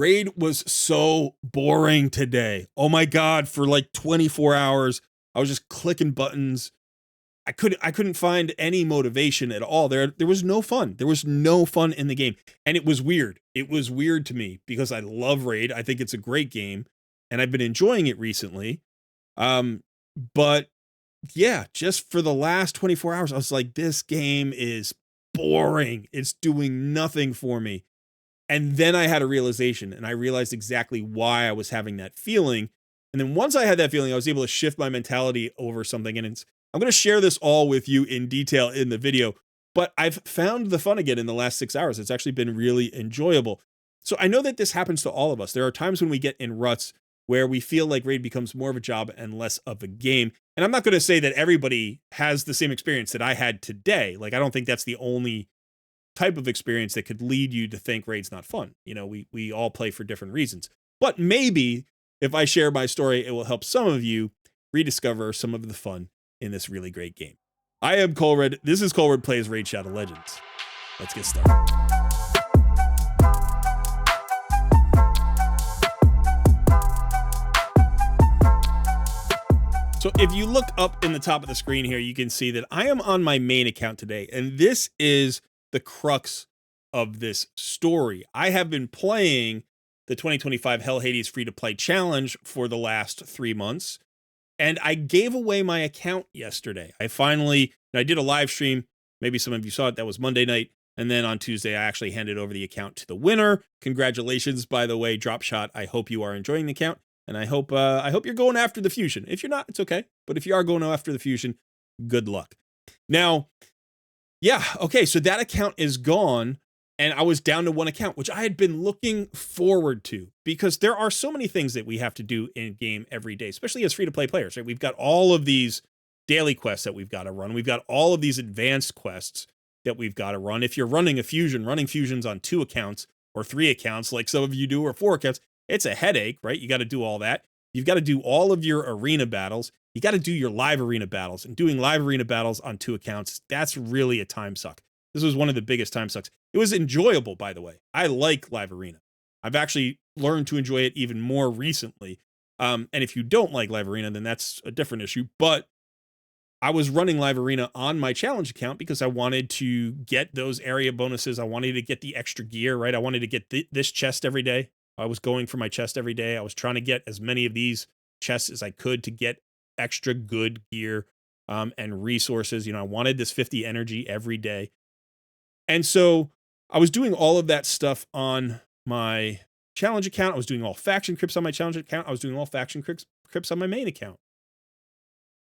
Raid was so boring today. Oh my god, for like 24 hours, I was just clicking buttons. I couldn't find any motivation at all. There was no fun. There was no fun in the game. And it was weird. It was weird to me because I love Raid. I think it's a great game and I've been enjoying it recently. Um but yeah, just for the last 24 hours I was like, this game is boring. It's doing nothing for me. And then I had a realization and I realized exactly why I was having that feeling. And then once I had that feeling, I was able to shift my mentality over something. And I'm going to share this all with you in detail in the video. But I've found the fun again in the last 6 hours. It's actually been really enjoyable. So I know that this happens to all of us. There are times when we get in ruts where we feel like Raid becomes more of a job and less of a game. And I'm not going to say that everybody has the same experience that I had today. Like, I don't think that's the only type of experience that could lead you to think Raid's not fun. You know, we all play for different reasons. But maybe if I share my story, it will help some of you rediscover some of the fun in this really great game. I am Colred. This is Colred Plays Raid Shadow Legends. Let's get started. So if you look up in the top of the screen here, you can see that I am on my main account today, and this is the crux of this story. I have been playing the 2025 Hell Hades free-to-play challenge for the last 3 months, and I gave away my account yesterday. I did a live stream. Maybe some of you saw it. That was Monday night. And then on Tuesday, I actually handed over the account to the winner. Congratulations, by the way, Dropshot. I hope you are enjoying the account. And I hope you're going after the fusion. If you're not, it's okay. But if you are going after the fusion, good luck. Now, yeah, okay, so that account is gone, and I was down to one account, which I had been looking forward to, because there are so many things that we have to do in game every day, especially as free-to-play players, right? We've got all of these daily quests that we've got to run. We've got all of these advanced quests that we've got to run. If you're running a fusion, running fusions on 2 accounts or 3 accounts, like some of you do, or 4 accounts, it's a headache, right? You got to do all that. You've got to do all of your arena battles. You got to do your live arena battles, and doing live arena battles on 2 accounts, that's really a time suck. This was one of the biggest time sucks. It was enjoyable, by the way. I like live arena. I've actually learned to enjoy it even more recently. And if you don't like live arena, then that's a different issue. But I was running live arena on my challenge account because I wanted to get those area bonuses. I wanted to get the extra gear, right? I wanted to get this chest every day. I was going for my chest every day. I was trying to get as many of these chests as I could to get extra good gear and resources. You know, I wanted this 50 energy every day. And so I was doing all of that stuff on my challenge account. I was doing all faction crypts on my challenge account. I was doing all faction crypts on my main account.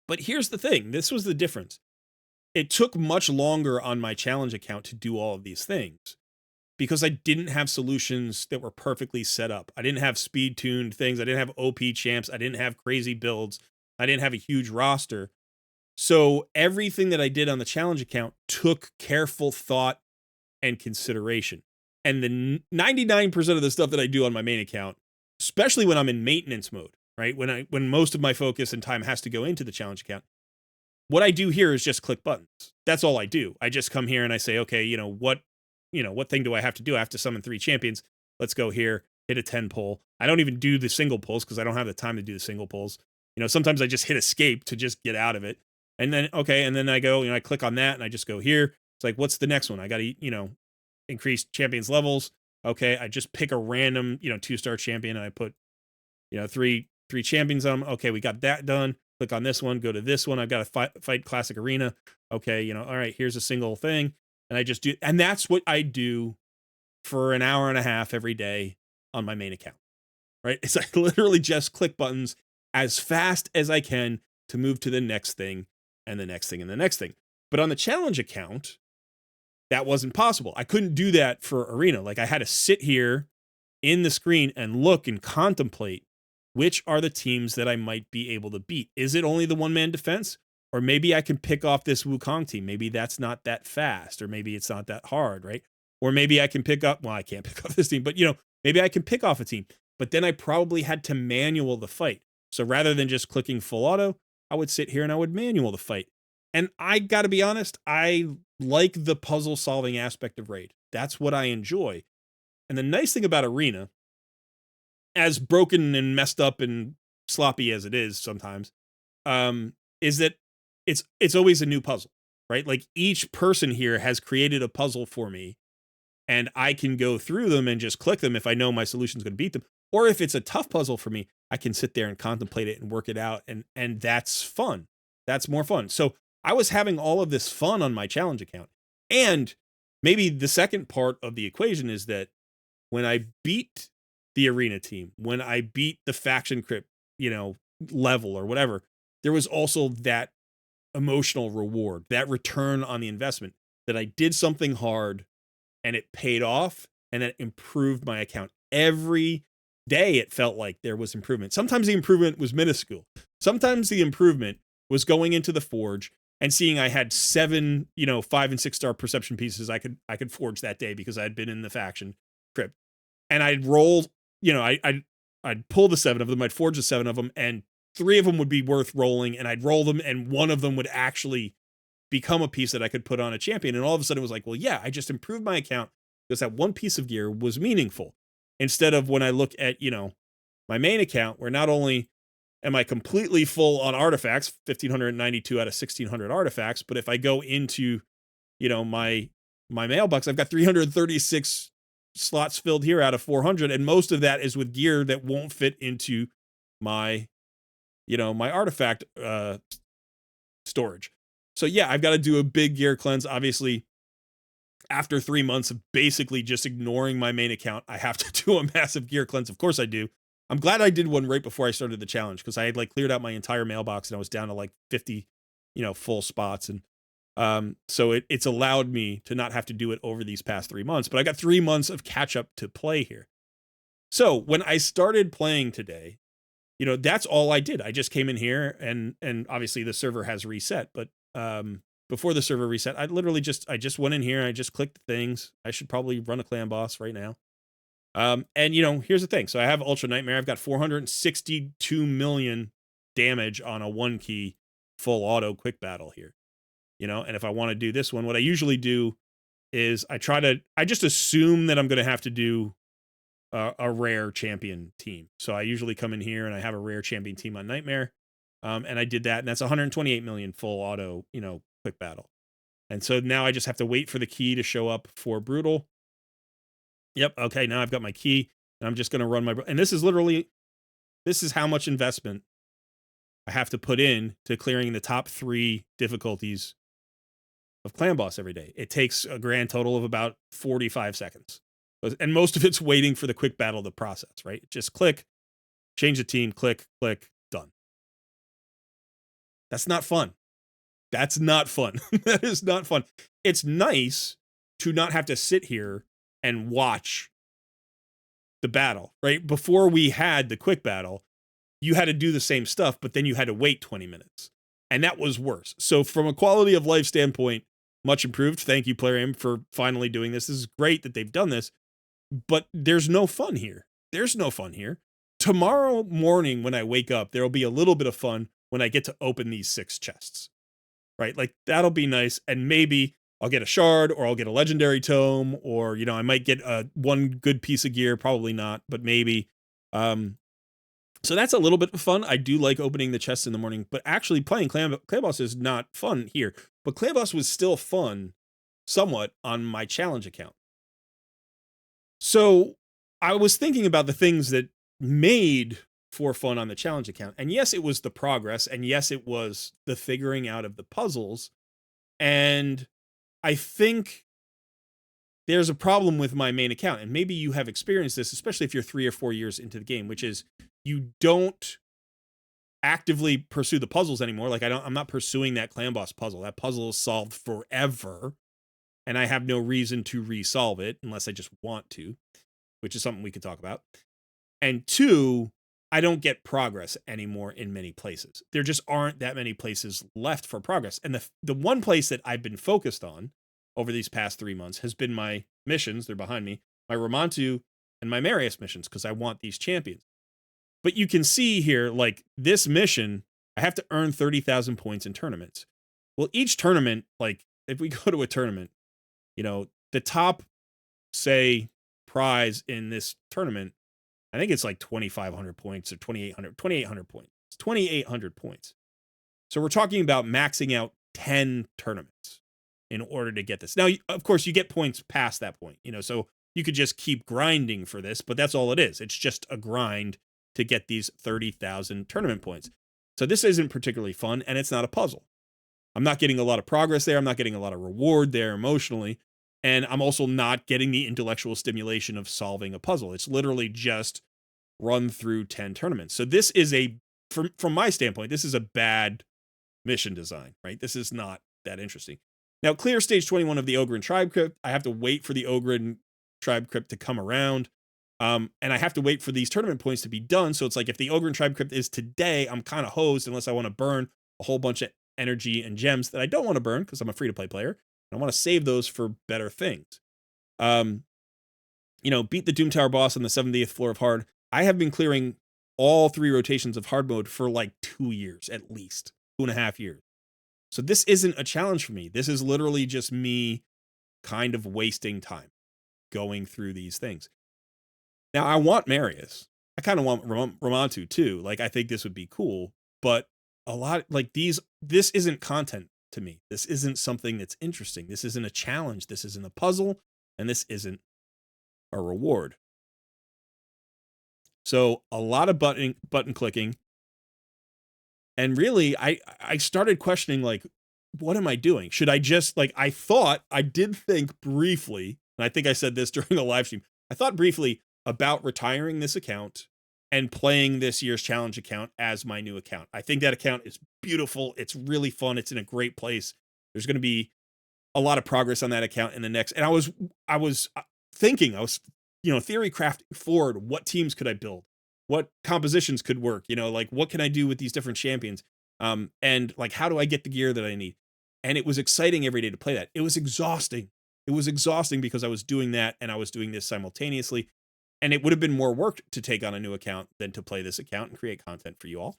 But here's the thing. This was the difference. It took much longer on my challenge account to do all of these things, because I didn't have solutions that were perfectly set up. I didn't have speed tuned things. I didn't have OP champs. I didn't have crazy builds. I didn't have a huge roster. So everything that I did on the challenge account took careful thought and consideration. And the 99% of the stuff that I do on my main account, especially when I'm in maintenance mode, right? When most of my focus and time has to go into the challenge account, what I do here is just click buttons. That's all I do. I just come here and I say, okay, what thing do I have to do? I have to summon 3 champions. Let's go here, hit a 10 pull. I don't even do the single pulls because I don't have the time to do the single pulls. Sometimes I just hit escape to just get out of it. And then, okay, and then I go, I click on that and I just go here. It's like, what's the next one? I got to, increase champions levels. Okay, I just pick a random, 2-star champion and I put, 3 champions on them. Okay, we got that done. Click on this one, go to this one. I've got to fight classic arena. Okay, all right, here's a single thing. And I just do, and that's what I do for an hour and a half every day on my main account, right? It's I literally just click buttons as fast as I can to move to the next thing and the next thing and the next thing. But on the challenge account, that wasn't possible. I couldn't do that for arena. Like, I had to sit here in the screen and look and contemplate which are the teams that I might be able to beat. Is it only the one-man defense? Or maybe I can pick off this Wukong team. Maybe that's not that fast, or maybe it's not that hard, right? Or maybe I can pick up, well, I can't pick off this team, but maybe I can pick off a team. But then I probably had to manual the fight. So rather than just clicking full auto, I would sit here and I would manual the fight. And I got to be honest, I like the puzzle solving aspect of Raid. That's what I enjoy. And the nice thing about Arena as broken and messed up and sloppy as it is sometimes, is that it's always a new puzzle, right? Like each person here has created a puzzle for me, and I can go through them and just click them if I know my solution's going to beat them. Or if it's a tough puzzle for me, I can sit there and contemplate it and work it out, and that's fun. That's more fun. So I was having all of this fun on my challenge account. And maybe the second part of the equation is that when I beat the arena team, when I beat the faction crypt, level or whatever, there was also that emotional reward, that return on the investment, that I did something hard and it paid off and it improved my account. Every day it felt like there was improvement. Sometimes the improvement was minuscule. Sometimes the improvement was going into the forge and seeing I had 7, 5 and 6 star perception pieces I could forge that day because I had been in the faction crypt. And I'd roll, I'd pull the 7 of them, I'd forge the 7 of them, and 3 of them would be worth rolling, and I'd roll them, and one of them would actually become a piece that I could put on a champion. And all of a sudden it was like, well, yeah, I just improved my account because that one piece of gear was meaningful. Instead of when I look at, my main account, where not only am I completely full on artifacts, 1,592 out of 1,600 artifacts, but if I go into, my mailbox, I've got 336 slots filled here out of 400, and most of that is with gear that won't fit into my, my artifact storage. So yeah, I've got to do a big gear cleanse. Obviously, after 3 months of basically just ignoring my main account, I have to do a massive gear cleanse. Of course I do. I'm glad I did one right before I started the challenge, because I had cleared out my entire mailbox and I was down to 50, full spots. And so it's allowed me to not have to do it over these past 3 months, but I got 3 months of catch up to play here. So when I started playing today, that's all I did. I just came in here and obviously the server has reset, but before the server reset, I just went in here, I just clicked things. I should probably run a clan boss right now. And here's the thing. So I have Ultra Nightmare. I've got 462 million damage on a 1 key full auto quick battle here. And if I want to do this one, what I usually do is I just assume that I'm going to have to do a rare champion team. So I usually come in here and I have a rare champion team on Nightmare. And I did that, and that's 128 million full auto, quick battle. And so now I just have to wait for the key to show up for Brutal. Yep. Okay. Now I've got my key, and I'm just going to run my, and this is how much investment I have to put in to clearing the top 3 difficulties of Clan Boss every day. It takes a grand total of about 45 seconds. And most of it's waiting for the quick battle to process, right? Just click, change the team, click, done. That's not fun. That's not fun. That is not fun. It's nice to not have to sit here and watch the battle, right? Before we had the quick battle, you had to do the same stuff, but then you had to wait 20 minutes. And that was worse. So from a quality of life standpoint, much improved. Thank you, Player Aim, for finally doing this. This is great that they've done this, but there's no fun here. There's no fun here. Tomorrow morning when I wake up, there'll be a little bit of fun when I get to open these 6 chests, right? That'll be nice. And maybe I'll get a shard, or I'll get a legendary tome, or, I might get one good piece of gear. Probably not, but maybe. So that's a little bit of fun. I do like opening the chests in the morning, but actually playing Clan Boss is not fun here. But Clan Boss was still fun somewhat on my challenge account. So I was thinking about the things that made for fun on the challenge account. And yes, it was the progress. And yes, it was the figuring out of the puzzles. And I think there's a problem with my main account. And maybe you have experienced this, especially if you're 3 or 4 years into the game, which is you don't actively pursue the puzzles anymore. I'm not pursuing that Clan Boss puzzle. That puzzle is solved forever, and I have no reason to resolve it unless I just want to, which is something we could talk about. And 2, I don't get progress anymore in many places. There just aren't that many places left for progress. And the one place that I've been focused on over these past 3 months has been my missions. They're behind me, my Romantu and my Marius missions, because I want these champions. But you can see here, this mission, I have to earn 30,000 points in tournaments. Well, each tournament, if we go to a tournament, the top, say, prize in this tournament, I think it's like 2,500 points or 2,800 points. It's 2,800 points. So we're talking about maxing out 10 tournaments in order to get this. Now, of course, you get points past that point, so you could just keep grinding for this, but that's all it is. It's just a grind to get these 30,000 tournament points. So this isn't particularly fun, and it's not a puzzle. I'm not getting a lot of progress there. I'm not getting a lot of reward there emotionally. And I'm also not getting the intellectual stimulation of solving a puzzle. It's literally just run through 10 tournaments. So this is from my standpoint, this is a bad mission design, right? This is not that interesting. Now, clear stage 21 of the Ogryn Tribe Crypt. I have to wait for the Ogryn Tribe Crypt to come around. And I have to wait for these tournament points to be done. So it's like if the Ogryn Tribe Crypt is today, I'm kind of hosed unless I want to burn a whole bunch of energy and gems that I don't want to burn because I'm a free-to-play player. I want to save those for better things. Beat the Doom Tower boss on the 70th floor of hard. I have been clearing all 3 rotations of hard mode for like 2 years, at least 2.5 years. So this isn't a challenge for me. This is literally just me kind of wasting time going through these things. Now, I want Marius. I kind of want Ramantu too. Like, I think this would be cool, but a lot like this isn't content to me. This isn't something that's interesting. This isn't a challenge. This isn't a puzzle, and this isn't a reward. So a lot of button clicking. And really, I started questioning, like, what am I doing? Should I just, like, I did think briefly, and I think I said this during a live stream, I thought briefly about retiring this account and playing this year's challenge account as my new account. I think that account is beautiful. It's really fun. It's in a great place. There's going to be a lot of progress on that account in the next. And I was thinking, theory crafting forward. What teams could I build? What compositions could work? Like, what can I do with these different champions? And like, how do I get the gear that I need? And it was exciting every day to play that. It was exhausting. It was exhausting because I was doing that and I was doing this simultaneously. And it would have been more work to take on a new account than to play this account and create content for you all.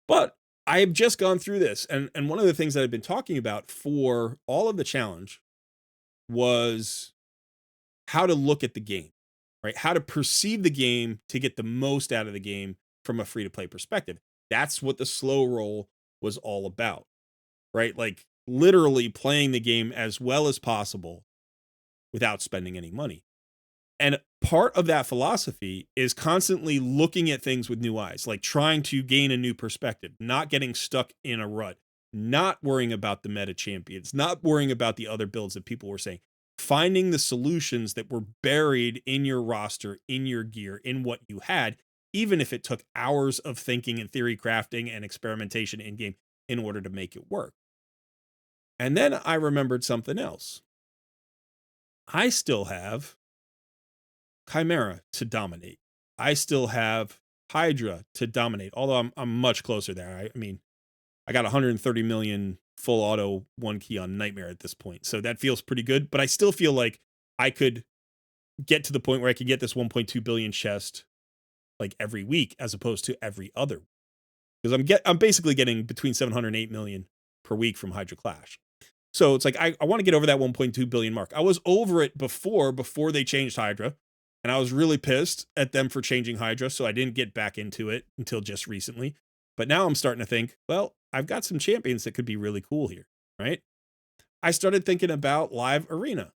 But I've just gone through this. And one of the things that I've been talking about for all of the challenge was how to look at the game, right? How to perceive the game to get the most out of the game from a free-to-play perspective. That's what the slow roll was all about, right? Like, literally playing the game as well as possible without spending any money. And part of that philosophy is constantly looking at things with new eyes, like trying to gain a new perspective, not getting stuck in a rut, not worrying about the meta champions, not worrying about the other builds that people were saying, finding the solutions that were buried in your roster, in your gear, in what you had, even if it took hours of thinking and theory crafting and experimentation in game in order to make it work. And then I remembered something else. I still have Chimera to dominate. I still have Hydra to dominate, although I'm much closer there. I mean, I got 130 million full auto 1 key on Nightmare at this point, so that feels pretty good, but I still feel like I could get to the point where I could get this 1.2 billion chest like every week as opposed to every other, because I'm basically getting between 700 and 8 million per week from Hydra Clash. So it's like I want to get over that 1.2 billion mark. I was over it before they changed Hydra. And I was really pissed at them for changing Hydra, so I didn't get back into it until just recently. But now I'm starting to think, well, I've got some champions that could be really cool here, right? I started thinking about live arena.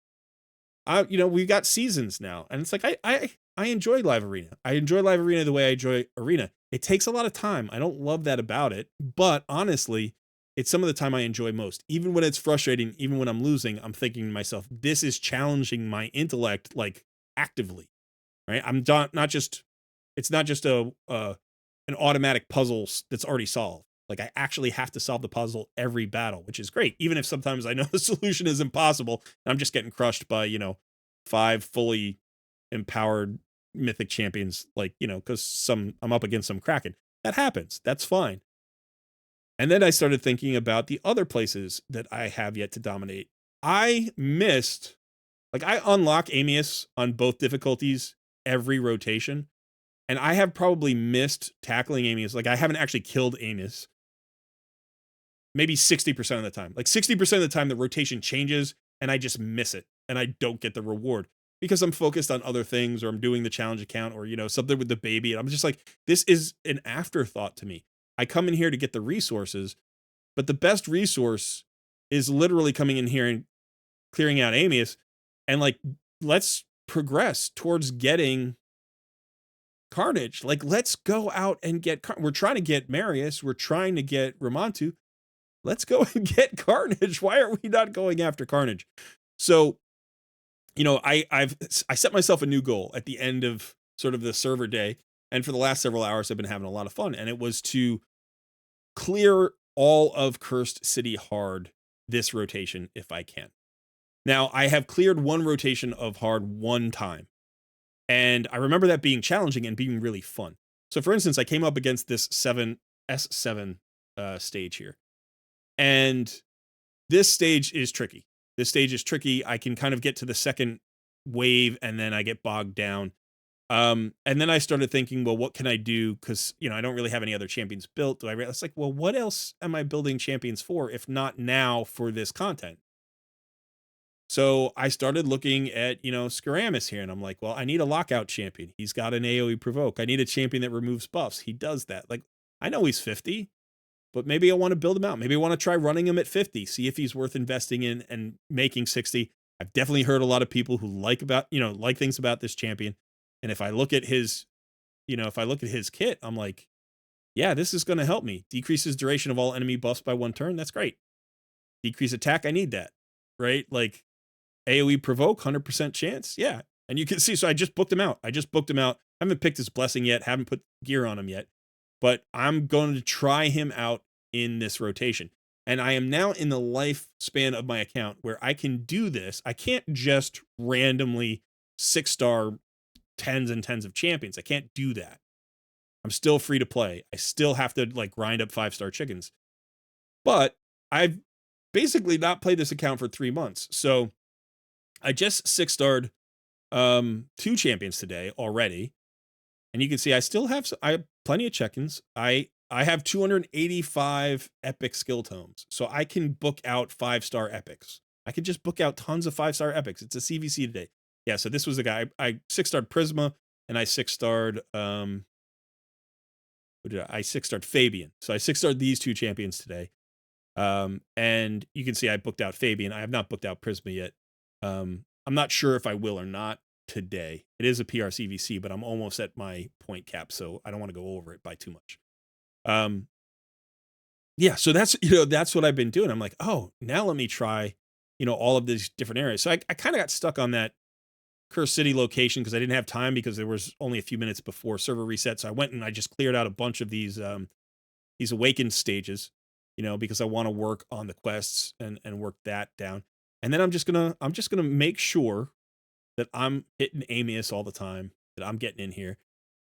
We've got seasons now, and it's like I enjoy live arena. I enjoy live arena the way I enjoy arena. It takes a lot of time. I don't love that about it, but honestly, it's some of the time I enjoy most. Even when it's frustrating, even when I'm losing, I'm thinking to myself, this is challenging my intellect, like, actively. Right? It's not just an automatic puzzle that's already solved. Like, I actually have to solve the puzzle every battle, which is great. Even if sometimes I know the solution is impossible and I'm just getting crushed by, 5 fully empowered mythic champions, like, because I'm up against some Kraken. That happens. That's fine. And then I started thinking about the other places that I have yet to dominate. I unlock Amius on both difficulties every rotation, and I have probably missed tackling Amius. Like, I haven't actually killed Amius maybe 60% of the time. Like, 60% of the time the rotation changes and I just miss it and I don't get the reward. because I'm focused on other things, or I'm doing the challenge account, or, something with the baby. And I'm just like, this is an afterthought to me. I come in here to get the resources, but the best resource is literally coming in here and clearing out Amius, and like, let's progress towards getting Carnage. Like, let's go out and get we're trying to get Marius, we're trying to get Ramontu. Let's go and get Carnage. Why are we not going after Carnage? So, I set myself a new goal at the end of sort of the server day, and for the last several hours I've been having a lot of fun, and it was to clear all of Cursed City hard this rotation if I can. Now, I have cleared one rotation of hard one time, and I remember that being challenging and being really fun. So, for instance, I came up against this S7 stage here, and this stage is tricky. This stage is tricky. I can kind of get to the second wave, and then I get bogged down. And then I started thinking, well, what can I do? Because, I don't really have any other champions built. It's like, well, what else am I building champions for, if not now for this content? So I started looking at, Skaramis here, and I'm like, well, I need a lockout champion. He's got an AoE provoke. I need a champion that removes buffs. He does that. Like, I know he's 50, but maybe I want to build him out. Maybe I want to try running him at 50, see if he's worth investing in and making 60. I've definitely heard a lot of people who like things about this champion. And if I look at his, kit, I'm like, yeah, this is going to help me. Decreases duration of all enemy buffs by 1 turn. That's great. Decrease attack. I need that, right? Like, AoE provoke, 100% chance. Yeah. And you can see, so I just booked him out. I haven't picked his blessing yet. Haven't put gear on him yet, but I'm going to try him out in this rotation. And I am now in the lifespan of my account where I can do this. I can't just randomly 6-star tens and tens of champions. I can't do that. I'm still free to play. I still have to grind up 5-star chickens. But I've basically not played this account for 3 months. So I just 6-starred 2 champions today already. And you can see I have plenty of check-ins. I have 285 epic skill tomes. So I can book out 5-star epics. I could just book out tons of 5-star epics. It's a CVC today. Yeah, so this was the guy. I 6-starred Prisma, and I 6-starred I 6-starred Fabian. So I 6-starred these 2 champions today. And you can see I booked out Fabian. I have not booked out Prisma yet. I'm not sure if I will or not today. It is a PR CVC, but I'm almost at my point cap, so I don't want to go over it by too much. Yeah, so that's what I've been doing. I'm like, oh, now let me try, all of these different areas. So I kind of got stuck on that Cursed City location because I didn't have time, because there was only a few minutes before server reset. So I went and I just cleared out a bunch of these awakened stages, because I want to work on the quests and work that down. And then I'm just gonna make sure that I'm hitting Amius all the time, that I'm getting in here.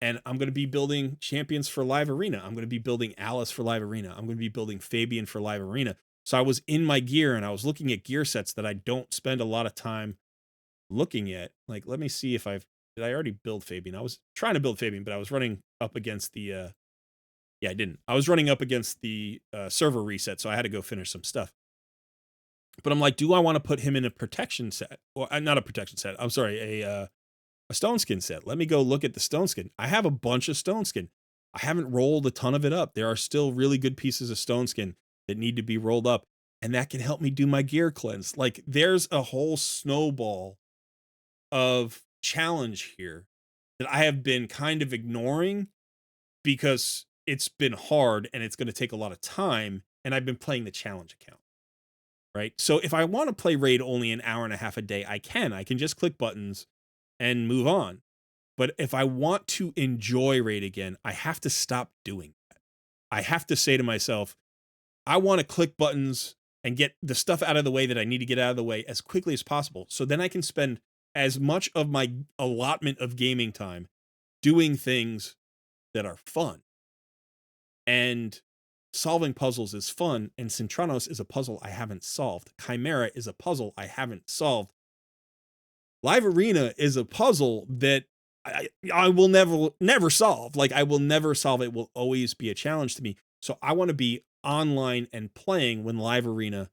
And I'm going to be building champions for Live Arena. I'm going to be building Alice for Live Arena. I'm going to be building Fabian for Live Arena. So I was in my gear and I was looking at gear sets that I don't spend a lot of time looking at. Like, let me see if did I already build Fabian? I was trying to build Fabian, but I was running up against the, I didn't. I was running up against the server reset, so I had to go finish some stuff. But I'm like, do I want to put him in a protection set? Or not a protection set. I'm sorry, a stone skin set. Let me go look at the stone skin. I have a bunch of stone skin. I haven't rolled a ton of it up. There are still really good pieces of stone skin that need to be rolled up, and that can help me do my gear cleanse. Like, there's a whole snowball of challenge here that I have been kind of ignoring because it's been hard and it's going to take a lot of time, and I've been playing the challenge account. Right? So if I want to play raid only an hour and a half a day, I can just click buttons and move on. But if I want to enjoy raid again, I have to stop doing that. I have to say to myself, I want to click buttons and get the stuff out of the way that I need to get out of the way as quickly as possible. So then I can spend as much of my allotment of gaming time doing things that are fun. And solving puzzles is fun, and Cintranos is a puzzle I haven't solved. Chimera is a puzzle I haven't solved. Live Arena is a puzzle that I will never solve. Like, I will never solve it. It will always be a challenge to me. So I want to be online and playing when Live Arena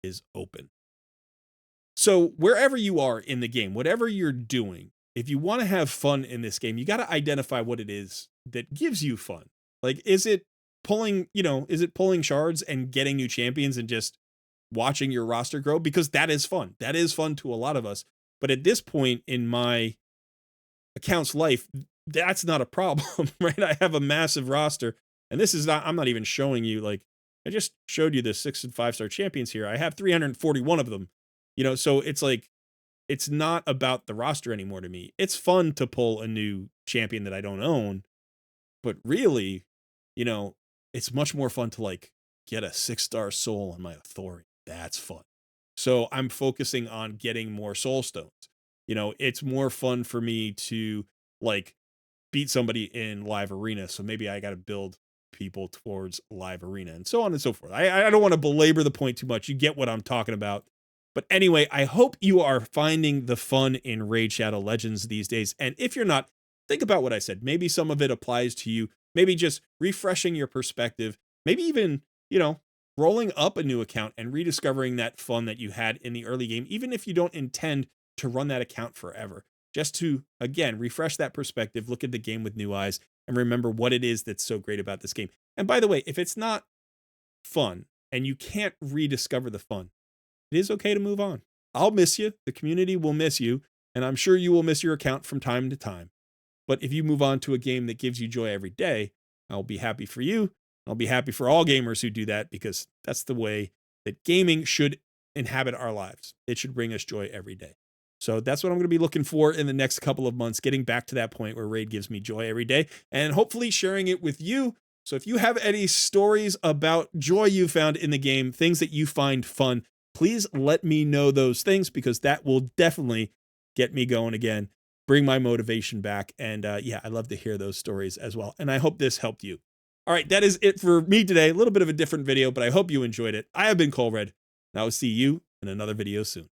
is open. So wherever you are in the game, whatever you're doing, if you want to have fun in this game, you got to identify what it is that gives you fun. Like, is it is it pulling shards and getting new champions and just watching your roster grow? Because that is fun. That is fun to a lot of us. But at this point in my account's life, that's not a problem, right? I have a massive roster, and this is not, I'm not even showing you, like, I just showed you the 6 and 5-star champions here. I have 341 of them, so it's like, it's not about the roster anymore to me. It's fun to pull a new champion that I don't own, but really, you know, it's much more fun to like get a 6-star soul on my authority. That's fun. So I'm focusing on getting more soul stones. It's more fun for me to like beat somebody in live arena. So maybe I got to build people towards live arena and so on and so forth. I don't want to belabor the point too much. You get what I'm talking about. But anyway, I hope you are finding the fun in Raid Shadow Legends these days. And if you're not, think about what I said. Maybe some of it applies to you. Maybe just refreshing your perspective. Maybe even, rolling up a new account and rediscovering that fun that you had in the early game, even if you don't intend to run that account forever. Just to, again, refresh that perspective, look at the game with new eyes, and remember what it is that's so great about this game. And by the way, if it's not fun and you can't rediscover the fun, it is okay to move on. I'll miss you. The community will miss you. And I'm sure you will miss your account from time to time. But if you move on to a game that gives you joy every day, I'll be happy for you. I'll be happy for all gamers who do that, because that's the way that gaming should inhabit our lives. It should bring us joy every day. So that's what I'm going to be looking for in the next couple of months, getting back to that point where Raid gives me joy every day, and hopefully sharing it with you. So if you have any stories about joy you found in the game, things that you find fun, please let me know those things, because that will definitely get me going again, bring my motivation back. And yeah, I love to hear those stories as well. And I hope this helped you. All right, that is it for me today. A little bit of a different video, but I hope you enjoyed it. I have been Colred, and I will see you in another video soon.